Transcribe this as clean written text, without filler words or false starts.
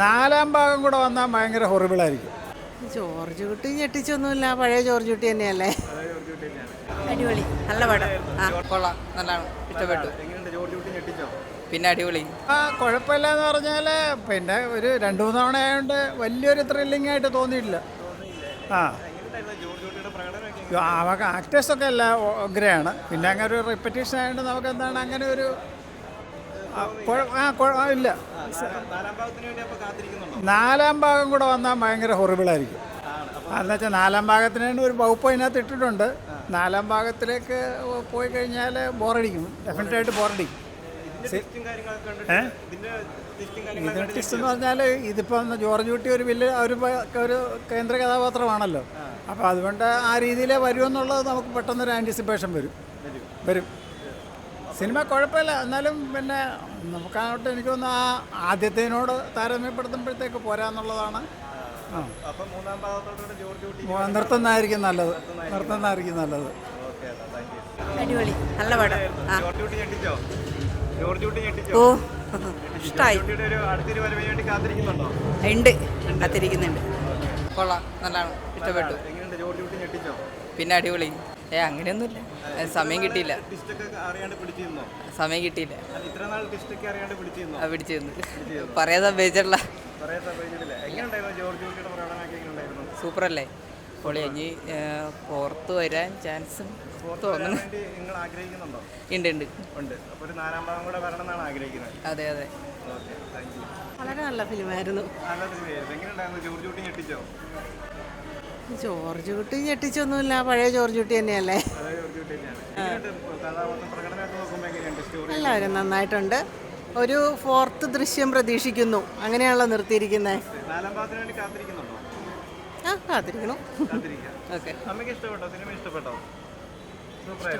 നാലാം ഭാഗം കൂടെ വന്നാൽ ഭയങ്കര ഹൊറിബിളായിരിക്കും. ജോർജ് കുട്ടി ഞെട്ടിച്ചൊന്നുമില്ല, പഴയ ജോർജ് കുട്ടി തന്നെയല്ലേ. അടിപൊളി, നല്ല പടം. കൊള്ളാം, നല്ലതാണ്, ഇഷ്ടപ്പെട്ടു. പിന്നെ അടിപൊളി. കുഴപ്പമില്ല എന്ന് പറഞ്ഞാൽ പിന്നെ ഒരു 2-3 തവണ ആയതുകൊണ്ട് വലിയൊരു ത്രില്ലിംഗ് ആയിട്ട് തോന്നിയിട്ടില്ല. അവർക്ക് ആക്ടേഴ്സൊക്കെ എല്ലാം ഉഗ്രയാണ്. പിന്നെ അങ്ങനെ ഒരു റിപ്പറ്റീഷൻ ആയതുകൊണ്ട് നമുക്ക് എന്താണ് അങ്ങനെ ഒരു ഇല്ല. നാലാം ഭാഗം കൂടെ വന്നാൽ ഭയങ്കര ഹൊറിബിളായിരിക്കും. എന്നുവെച്ചാൽ നാലാം ഭാഗത്തിന് ഒരു വകുപ്പ് അതിനകത്ത് ഇട്ടിട്ടുണ്ട്. നാലാം ഭാഗത്തിലേക്ക് പോയി കഴിഞ്ഞാൽ ബോറടിക്കും, ഡെഫിനറ്റായിട്ട് ബോറടിക്കും. ഇത് ട്വിസ്റ്റ് എന്ന് പറഞ്ഞാൽ ഇതിപ്പം ജോർജ് കുട്ടി ഒരു വലിയ ഒരു കേന്ദ്ര കഥാപാത്രമാണല്ലോ. അപ്പോൾ അതുകൊണ്ട് ആ രീതിയിലേ വരുമെന്നുള്ളത് നമുക്ക് പെട്ടെന്നൊരു ആൻറ്റിസിപ്പേഷൻ വരും. സിനിമ കുഴപ്പമില്ല, എന്നാലും പിന്നെ നമുക്കങ്ങോട്ട് എനിക്ക് തോന്നുന്നു ആ ആദ്യത്തേനോട് താരതമ്യപ്പെടുത്തുമ്പോഴത്തേക്ക് പോരാന്നുള്ളതാണ്. നിർത്തുന്നതായിരിക്കും നല്ലത്. അടിപൊളി, നല്ല പടം. ഓ ഇഷ്ടമായി, ഉണ്ട്, കാത്തിരിക്കുന്നുണ്ട്. കൊള്ളാം, നല്ലതാണ്, ഇഷ്ടപ്പെട്ടു. പിന്നെ അടിപൊളി. അങ്ങനെയൊന്നുമില്ല, സമയം കിട്ടിയില്ല. പിടിച്ചിരുന്നു, പറയാൻ സമ്മതിച്ചിട്ടില്ല. സൂപ്പറല്ലേ, പൊളി. ഇനി പുറത്ത് വരാൻ ചാൻസ് തോന്നുന്നു. ഉണ്ട്. അതെ. വളരെ നല്ല ഫിലിമായിരുന്നു. ജോർജ് കുട്ടി ഞെട്ടിച്ചൊന്നുമില്ല, പഴയ ജോർജ് കുട്ടി തന്നെയല്ലേ. എല്ലാവരും നന്നായിട്ടുണ്ട്. ഒരു 4th ദൃശ്യം പ്രതീക്ഷിക്കുന്നു, അങ്ങനെയാണല്ലോ നിർത്തിയിരിക്കുന്നത്. കാത്തിരിക്കണം. ഓക്കെ. അമ്മയ്ക്ക് ഇഷ്ടപ്പെട്ടോ? സിനിമ ഇഷ്ടപ്പെട്ടോ? സൂപ്പർ.